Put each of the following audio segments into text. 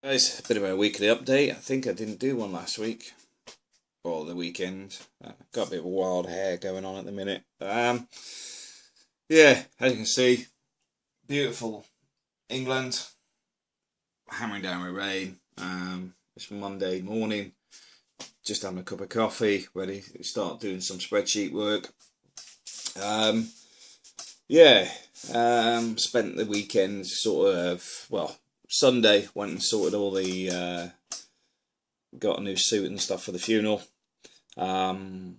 Guys, a bit of a weekly update. I think I didn't do one last week or the weekend. Got a bit of wild hair going on at the minute. Yeah, as you can see, beautiful England, hammering down with rain. It's Monday morning, just having a cup of coffee, ready to start doing some spreadsheet work. Um, yeah, spent the weekend Sunday went and sorted all the got a new suit and stuff for the funeral. Um,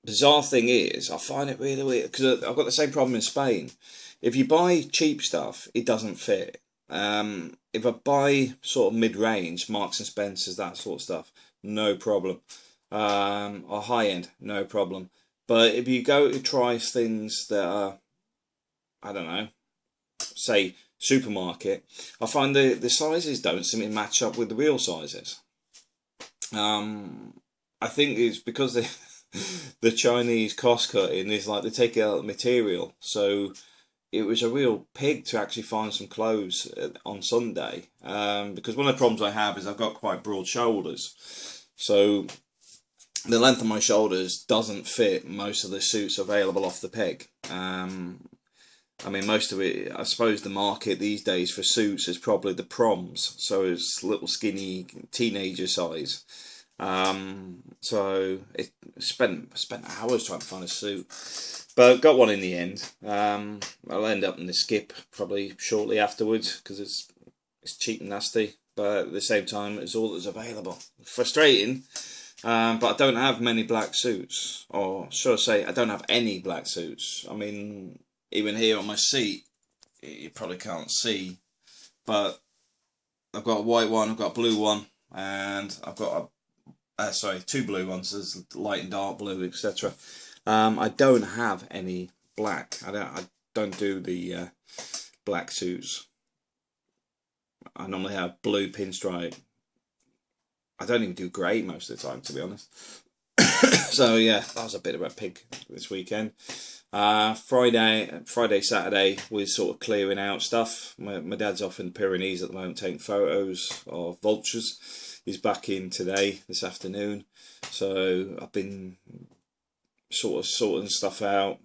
Bizarre thing is, I find it really weird because I've got the same problem in Spain. If you buy cheap stuff, it doesn't fit. If I buy sort of mid-range, Marks and Spencers, that sort of stuff, no problem. Or high end, no problem. But if you go to try things that are, I don't know, say supermarket, I find the sizes don't seem to match up with the real sizes. I think it's because the Chinese cost cutting is like they take out the material. So it was a real pig to actually find some clothes on Sunday. Because one of the problems I have is I've got quite broad shoulders. So the length of my shoulders doesn't fit most of the suits available off the peg. I mean, most of it, I suppose the market these days for suits is probably the proms. So it's little skinny teenager size. So it spent hours trying to find a suit, but got one in the end. I'll end up in the skip probably shortly afterwards because it's cheap and nasty, but at the same time it's all that's available. Frustrating, but I don't have many black suits, or should I say I don't have any black suits. I mean, even here on my seat, you probably can't see, but I've got a white one, I've got a blue one, and I've got two blue ones. There's light and dark blue, etc. I don't have any black. I don't do the black suits. I normally have blue pinstripe. I don't even do grey most of the time, to be honest. So yeah, that was a bit of a pig this weekend. Friday, Saturday, we're sort of clearing out stuff. My dad's off in the Pyrenees at the moment taking photos of vultures. He's back in today, this afternoon. So I've been sort of sorting stuff out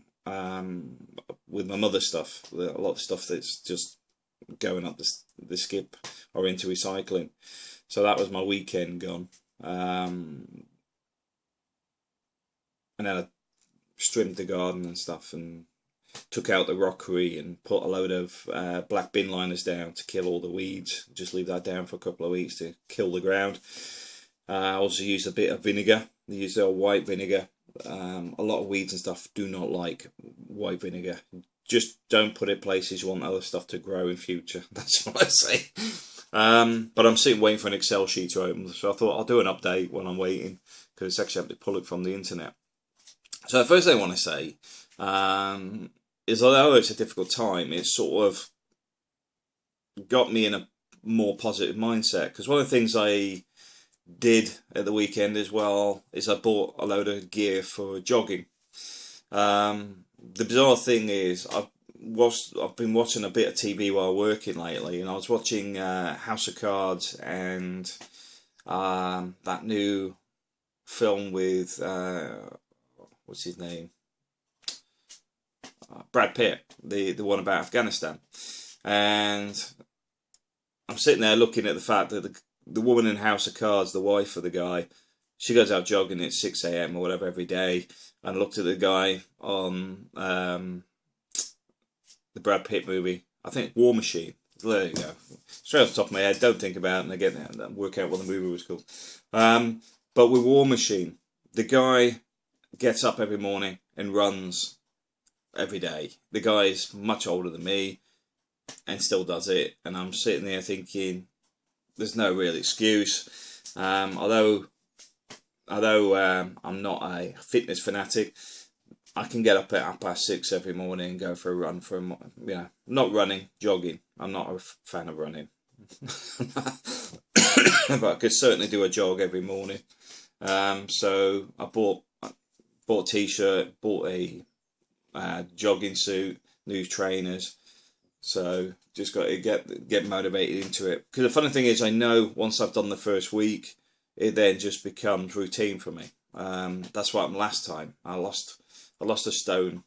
with my mother's stuff. A lot of stuff that's just going up the skip or into recycling. So that was my weekend gone. And then I trimmed the garden and stuff and took out the rockery and put a load of black bin liners down to kill all the weeds. Just leave that down for a couple of weeks to kill the ground. I also used a bit of vinegar. I used their white vinegar. A lot of weeds and stuff do not like white vinegar. Just don't put it places you want other stuff to grow in future. That's what I say. But I'm sitting waiting for an Excel sheet to open, so I thought I'll do an update when I'm waiting because it's actually have to pull it from the internet. So the first thing I want to say is, although it's a difficult time, it's sort of got me in a more positive mindset. Because one of the things I did at the weekend as well is I bought a load of gear for jogging. The bizarre thing is I've been watching a bit of TV while working lately, and I was watching House of Cards and that new film with what's his name? Brad Pitt, the one about Afghanistan. And I'm sitting there looking at the fact that the woman in House of Cards, the wife of the guy, she goes out jogging at 6 a.m. or whatever every day. And I looked at the guy on the Brad Pitt movie, I think War Machine. There you go. Straight off the top of my head, don't think about it and again work out what the movie was called. But with War Machine, the guy gets up every morning and runs every day. The guy's much older than me and still does it, and I'm sitting there thinking there's no real excuse. Although I'm not a fitness fanatic, I can get up at 6:30 every morning and go for a run not running, jogging. I'm not a fan of running. But I could certainly do a jog every morning. So I bought a t-shirt, bought a jogging suit, new trainers, So just got to get motivated into it. Because the funny thing is, I know once I've done the first week, it then just becomes routine for me. That's what happened last time. I lost a stone.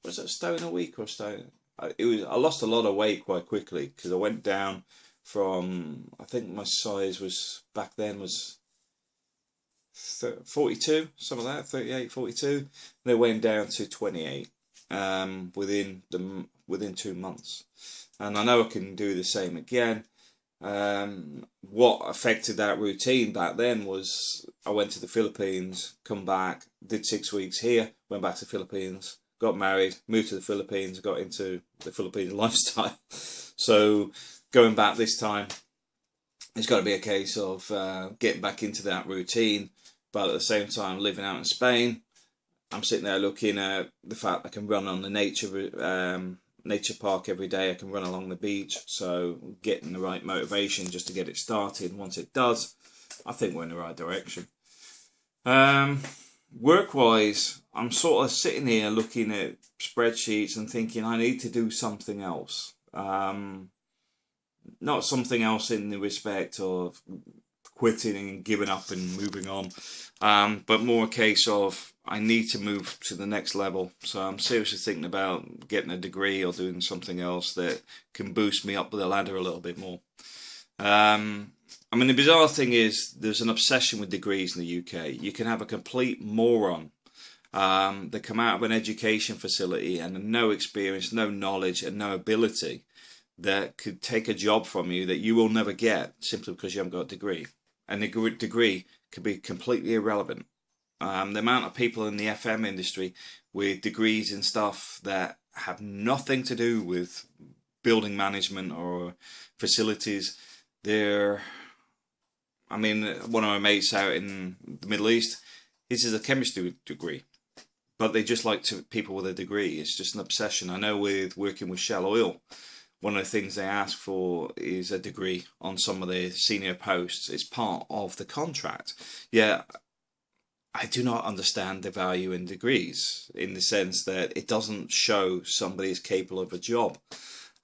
Was it a stone a week or a stone? I lost a lot of weight quite quickly because I went down from, I think my size was back then was 42, something like that, 38, 42. And it went down to 28 within 2 months. And I know I can do the same again. What affected that routine back then was I went to the Philippines, come back, did 6 weeks here, went back to the Philippines, got married, moved to the Philippines, got into the Philippines lifestyle. So going back this time, it's got to be a case of getting back into that routine, but at the same time living out in Spain, I'm sitting there looking at the fact I can run on the nature park every day. I can run along the beach, so getting the right motivation just to get it started. Once it does, I think we're in the right direction. Work-wise, I'm sort of sitting here looking at spreadsheets and thinking I need to do something else. Not something else in the respect of quitting and giving up and moving on, but more a case of I need to move to the next level. So I'm seriously thinking about getting a degree or doing something else that can boost me up the ladder a little bit more. I mean, the bizarre thing is there's an obsession with degrees in the UK. You can have a complete moron that come out of an education facility and no experience, no knowledge and no ability that could take a job from you that you will never get simply because you haven't got a degree. And the degree could be completely irrelevant. The amount of people in the FM industry with degrees in stuff that have nothing to do with building management or facilities, I mean, one of my mates out in the Middle East, his is a chemistry degree, but they just like people with a degree. It's just an obsession. I know with working with Shell Oil, one of the things they ask for is a degree on some of the senior posts. It's part of the contract. Yeah, I do not understand the value in degrees in the sense that it doesn't show somebody is capable of a job.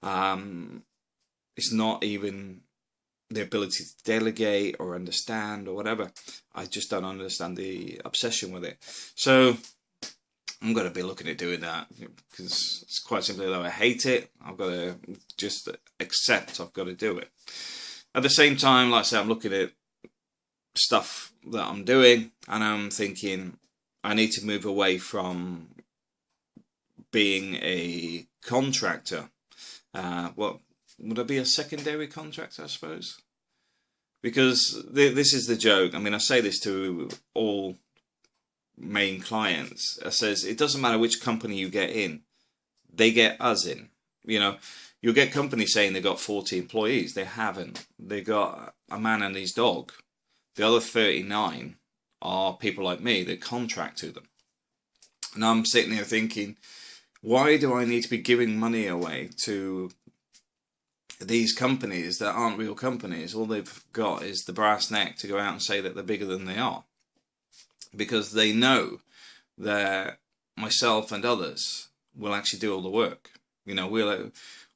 It's not even the ability to delegate or understand or whatever. I just don't understand the obsession with it. So I'm going to be looking at doing that because it's quite simply, though I hate it, I've got to just accept I've got to do it. At the same time, like I say, I'm looking at stuff that I'm doing and I'm thinking I need to move away from being a contractor. What would I be, a secondary contractor, I suppose? Because this is the joke. I mean, I say this to all main clients. I says it doesn't matter which company you get in, they get us in. You know, you'll get companies saying they've got 40 employees. They haven't. They got a man and his dog. The other 39 are people like me that contract to them. And I'm sitting here thinking, why do I need to be giving money away to these companies that aren't real companies? All they've got is the brass neck to go out and say that they're bigger than they are. Because they know that myself and others will actually do all the work. You know,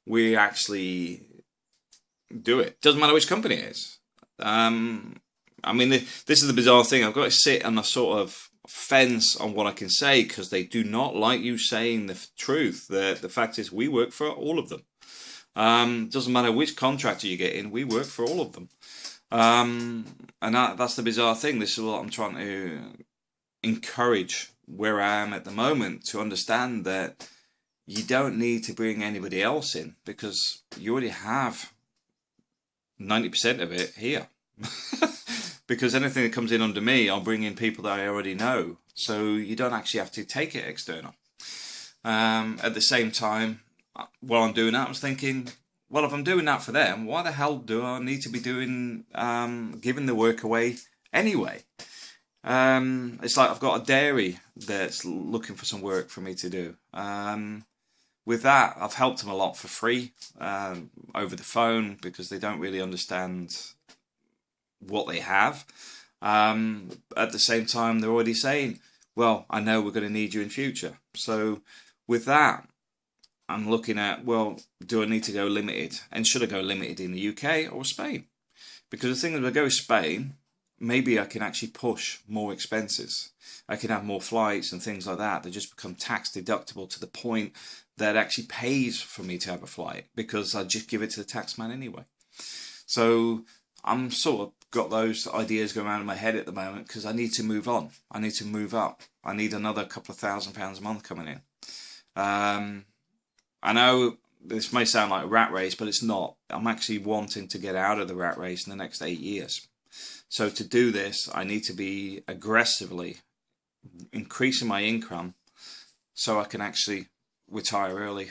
we actually do it. Doesn't matter which company it is. I mean, this is the bizarre thing. I've got to sit on a sort of fence on what I can say because they do not like you saying the truth. The fact is, we work for all of them. Doesn't matter which contractor you get in, we work for all of them. And that's the bizarre thing. This is what I'm trying to encourage where I am at the moment, to understand that you don't need to bring anybody else in because you already have 90% of it here. Because anything that comes in under me, I'll bring in people that I already know. So you don't actually have to take it external. At the same time, while I'm doing that, I was thinking, well, if I'm doing that for them, why the hell do I need to be doing giving the work away anyway? It's like I've got a dairy that's looking for some work for me to do. With that, I've helped them a lot for free over the phone because they don't really understand what they have. At the same time, they're already saying, well, I know we're going to need you in future. So with that, I'm looking at, well, do I need to go limited? And should I go limited in the UK or Spain? Because the thing is, if I go to Spain, maybe I can actually push more expenses. I can have more flights and things like that. They just become tax deductible to the point that it actually pays for me to have a flight, because I just give it to the tax man anyway. So I'm sort of got those ideas going around in my head at the moment, because I need to move on. I need to move up. I need another couple of £1,000 a month coming in. I know this may sound like a rat race, but it's not. I'm actually wanting to get out of the rat race in the next 8 years. So to do this, I need to be aggressively increasing my income so I can actually retire early.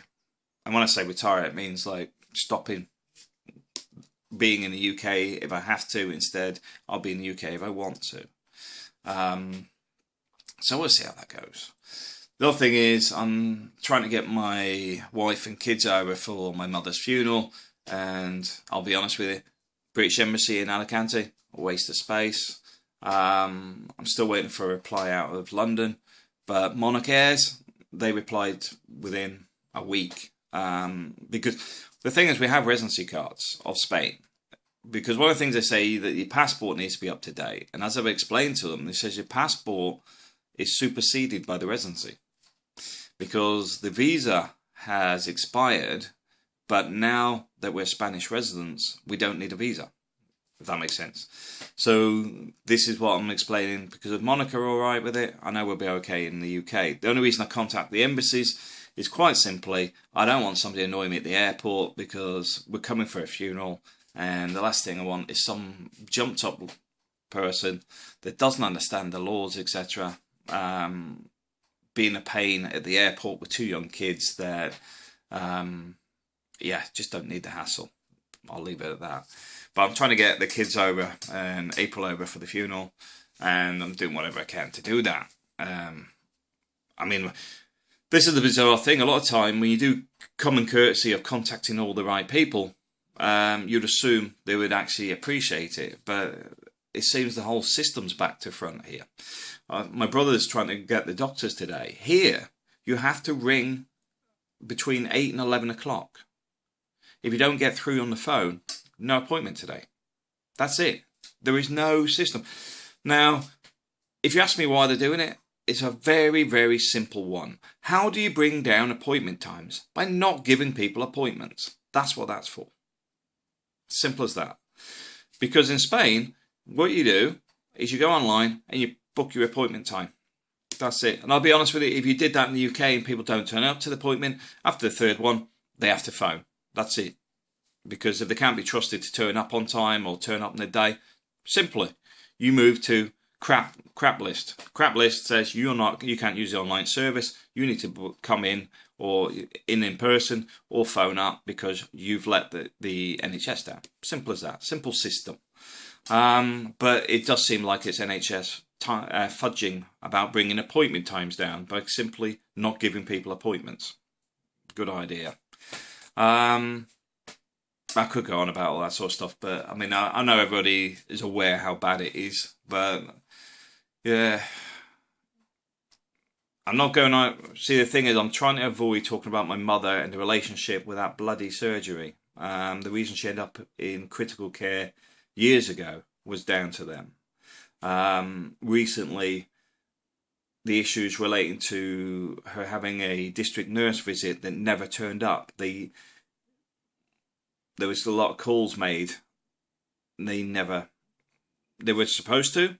And when I say retire, it means like stopping being in the UK if I have to. Instead, I'll be in the UK if I want to. So we'll see how that goes. The other thing is, I'm trying to get my wife and kids over for my mother's funeral, and I'll be honest with you, British Embassy in Alicante, a waste of space. I'm still waiting for a reply out of London, but Monarch Airs, they replied within a week, because the thing is, we have residency cards of Spain, because one of the things they say that your passport needs to be up to date, and as I've explained to them, it says your passport is superseded by the residency, because the visa has expired, but now that we're Spanish residents, we don't need a visa, if that makes sense. So this is what I'm explaining, because if Monaco are alright with it, I know we'll be okay in the UK. The only reason I contact the embassies is quite simply, I don't want somebody annoying me at the airport, because we're coming for a funeral, and the last thing I want is some jumped up person that doesn't understand the laws, etc., being a pain at the airport with 2 young kids that, just don't need the hassle. I'll leave it at that. But I'm trying to get the kids over and April over for the funeral, and I'm doing whatever I can to do that. I mean, this is the bizarre thing. A lot of time when you do common courtesy of contacting all the right people, you'd assume they would actually appreciate it, but it seems the whole system's back to front here. My brother's trying to get the doctors today. Here, you have to ring between 8 and 11 o'clock. If you don't get through on the phone, no appointment today. That's it. There is no system. Now, if you ask me why they're doing it, it's a very, very simple one. How do you bring down appointment times? By not giving people appointments. That's what that's for. Simple as that. Because in Spain, what you do is you go online and you book your appointment time. That's it. And I'll be honest with you, if you did that in the UK and people don't turn up to the appointment, after the third one, they have to phone. That's it. Because if they can't be trusted to turn up on time or turn up in the day, simply, you move to crap list. Crap list says you can't use the online service. You need to come in or in person or phone up because you've let the NHS down. Simple as that. Simple system. But it does seem like it's NHS fudging about bringing appointment times down by simply not giving people appointments. Good idea. I could go on about all that sort of stuff, but I mean, I know everybody is aware how bad it is, but yeah, I'm not going out. See, the thing is, I'm trying to avoid talking about my mother and the relationship with that bloody surgery. The reason she ended up in critical care years ago was down to them. Recently, the issues relating to her having a district nurse visit that never turned up. There was a lot of calls made. They were supposed to.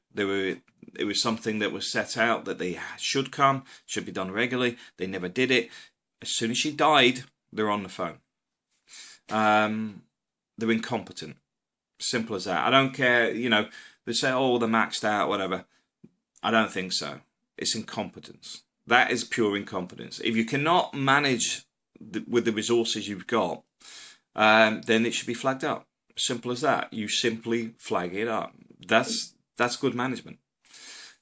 It was something that was set out that they should be done regularly. They never did it. As soon as she died, they're on the phone. They're incompetent. Simple as that. I don't care, they say, oh, they're maxed out, whatever. I don't think so. It's incompetence. That is pure incompetence. If you cannot manage with the resources you've got, then it should be flagged up. Simple as that. You simply flag it up. That's good management.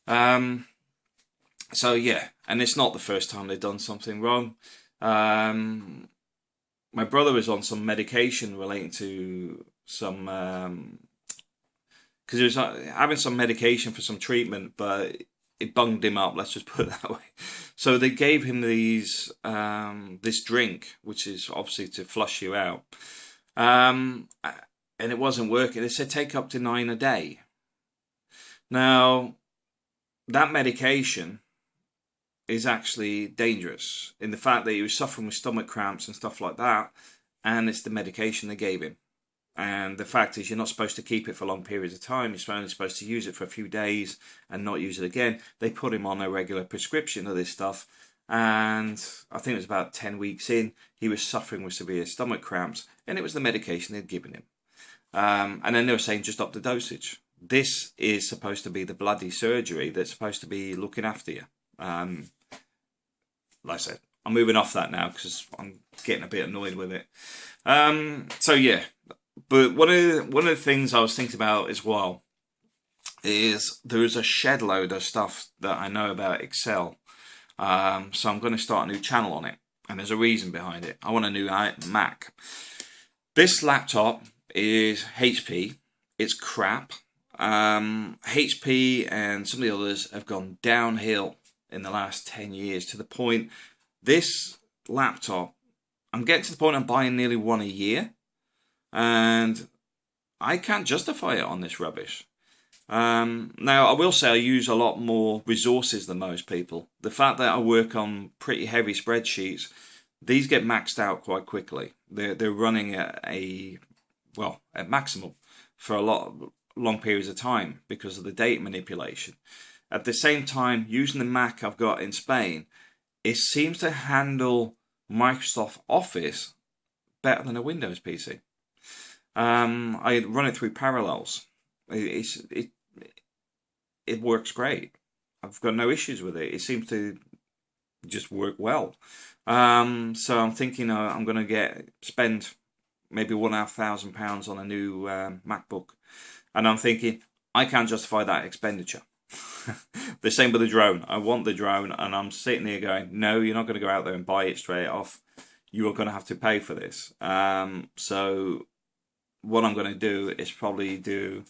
So yeah, and it's not the first time they've done something wrong. My brother was on some medication relating to some, because he was having some medication for some treatment, but it bunged him up. Let's just put it that way. So they gave him these this drink, which is obviously to flush you out, and it wasn't working. They said take up to 9 a day. Now, that medication is actually dangerous in the fact that he was suffering with stomach cramps and stuff like that, and it's the medication they gave him. And the fact is, you're not supposed to keep it for long periods of time. You're only supposed to use it for a few days and not use it again. They put him on a regular prescription of this stuff, and I think it was about 10 weeks in, he was suffering with severe stomach cramps, and it was the medication they'd given him. And then they were saying just up the dosage. This is supposed to be the bloody surgery that's supposed to be looking after you. Like I said, I'm moving off that now because I'm getting a bit annoyed with it. So yeah, but one of the things I was thinking about as well is there is a shed load of stuff that I know about Excel. So I'm going to start a new channel on it, and there's a reason behind it. I want a new Mac. This laptop is HP. It's crap. HP and some of the others have gone downhill in the last 10 years to the point this laptop, I'm getting to the point I'm buying nearly one a year, and I can't justify it on this rubbish. Now, I will say I use a lot more resources than most people. The fact that I work on pretty heavy spreadsheets, these get maxed out quite quickly. They're running at maximum for a long periods of time because of the data manipulation. At the same time, using the Mac I've got in Spain, it seems to handle Microsoft Office better than a Windows PC. I run it through Parallels. It works great. I've got no issues with it. It seems to just work well. So I'm thinking I'm going to spend maybe £1,500 on a new MacBook. And I'm thinking, I can't justify that expenditure. The same with the drone. I want the drone, and I'm sitting here going, no, you're not going to go out there and buy it straight off. You are going to have to pay for this. So what I'm going to do is probably do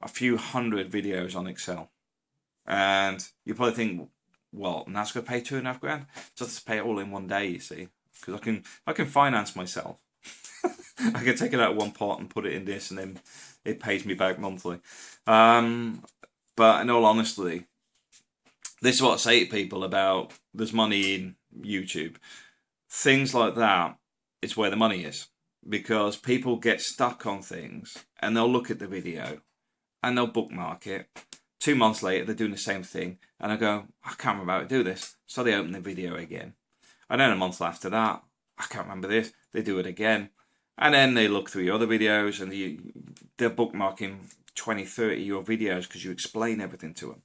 a few hundred videos on Excel. And you probably think, well, and that's going to pay £2,500? Just to pay it all in one day, you see. Because I can finance myself. I can take it out of one pot and put it in this, and then it pays me back monthly. But in all honesty, this is what I say to people about there's money in YouTube. Things like that is where the money is. Because people get stuck on things and they'll look at the video and they'll bookmark it. 2 months later, they're doing the same thing. And I go, I can't remember how to do this. So they open the video again. And then a month after that, I can't remember this. They do it again. And then they look through your other videos and they're bookmarking 20, 30 of your videos because you explain everything to them.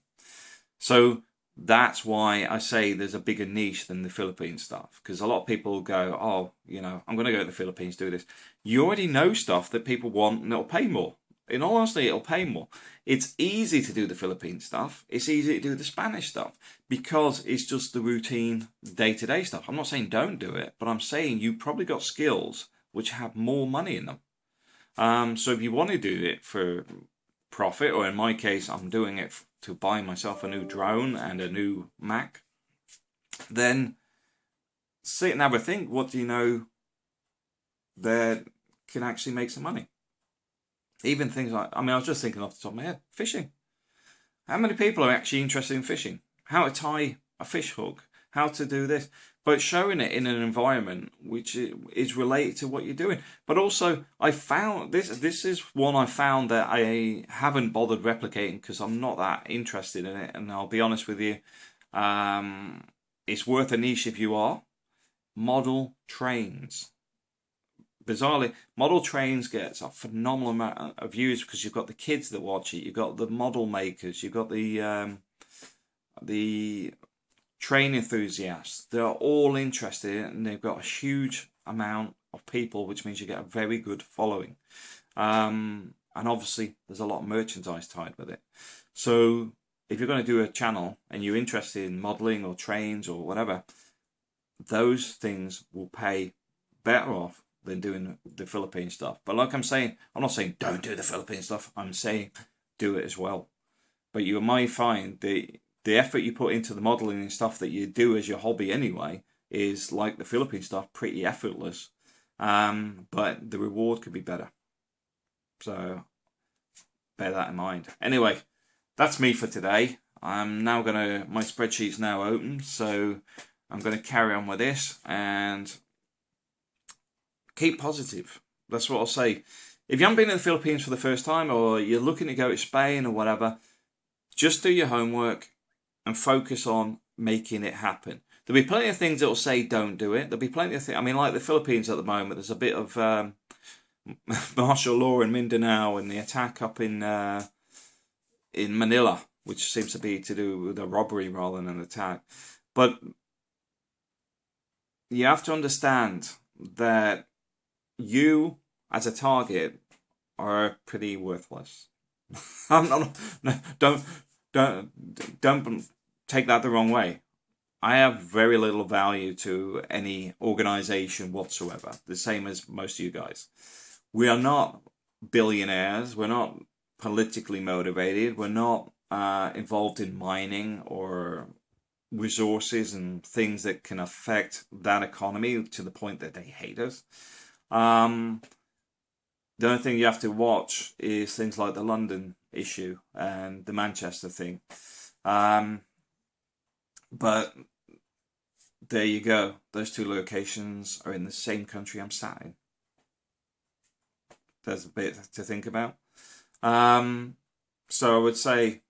So that's why I say there's a bigger niche than the Philippines stuff. Because a lot of people go, oh, I'm going to go to the Philippines, do this. You already know stuff that people want and it'll pay more. In all honesty, it'll pay more. It's easy to do the Philippine stuff. It's easy to do the Spanish stuff because it's just the routine day-to-day stuff. I'm not saying don't do it, but I'm saying you've probably got skills which have more money in them. So if you want to do it for profit, or in my case, I'm doing it to buy myself a new drone and a new Mac, then sit and have a think. What do you know that can actually make some money? Even things like, I was just thinking off the top of my head, fishing. How many people are actually interested in fishing? How to tie a fish hook, how to do this, but showing it in an environment which is related to what you're doing. But also, I found, this is one I found that I haven't bothered replicating because I'm not that interested in it, and I'll be honest with you, it's worth a niche if you are. Model trains. Bizarrely, model trains gets a phenomenal amount of views because you've got the kids that watch it, you've got the model makers, you've got the train enthusiasts. They're all interested in it, and they've got a huge amount of people, which means you get a very good following. And obviously, there's a lot of merchandise tied with it. So if you're going to do a channel and you're interested in modeling or trains or whatever, those things will pay better off than doing the Philippine stuff. But like I'm saying, I'm not saying don't do the Philippine stuff. I'm saying do it as well. but you might find the effort you put into the modeling and stuff that you do as your hobby anyway is, like the Philippine stuff, pretty effortless. But the reward could be better. So bear that in mind. Anyway, that's me for today. I'm now my spreadsheet's now open, so I'm gonna carry on with this and keep positive. That's what I'll say. If you haven't been in the Philippines for the first time, or you're looking to go to Spain or whatever, just do your homework and focus on making it happen. There'll be plenty of things that will say don't do it. There'll be plenty of things. I mean, like the Philippines at the moment, there's a bit of martial law in Mindanao, and the attack up in Manila, which seems to be to do with a robbery rather than an attack. But you have to understand that you, as a target, are pretty worthless. I'm not. Don't take that the wrong way. I have very little value to any organization whatsoever. The same as most of you guys. We are not billionaires. We're not politically motivated. We're not involved in mining or resources and things that can affect that economy to the point that they hate us. The only thing you have to watch is things like the London issue and the Manchester thing. But there you go. Those two locations are in the same country I'm sat in. There's a bit to think about. So I would say,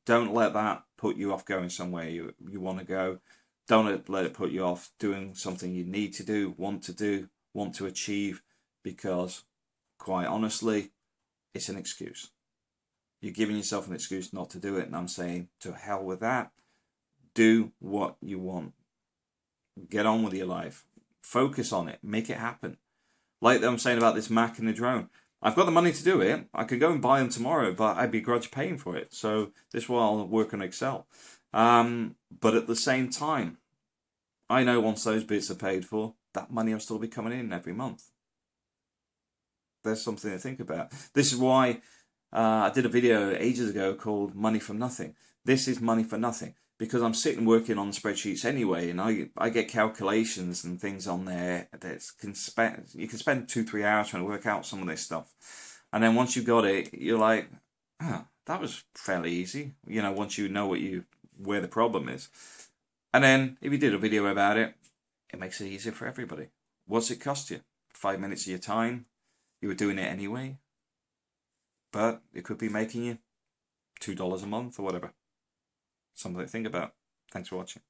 don't let that put you off going somewhere you want to go. Don't let it put you off doing something you need to do, want to achieve, because quite honestly, it's an excuse. You're giving yourself an excuse not to do it, and I'm saying to hell with that. Do what you want. Get on with your life. Focus on it. Make it happen. Like I'm saying about this Mac and the drone. I've got the money to do it. I could go and buy them tomorrow, but I'd begrudge paying for it. So this is why I'll work on Excel. But at the same time, I know once those bits are paid for, that money will still be coming in every month. There's something to think about. This is why I did a video ages ago called Money for Nothing. This is money for nothing, because I'm sitting working on spreadsheets anyway, and I get calculations and things on there that you can spend 2-3 hours trying to work out some of this stuff. And then once you got it, you're like, oh, that was fairly easy. You know, once you know where the problem is. And then if you did a video about it, it makes it easier for everybody. What's it cost you? 5 minutes of your time? You were doing it anyway. But it could be making you $2 a month or whatever. Something to think about. Thanks for watching.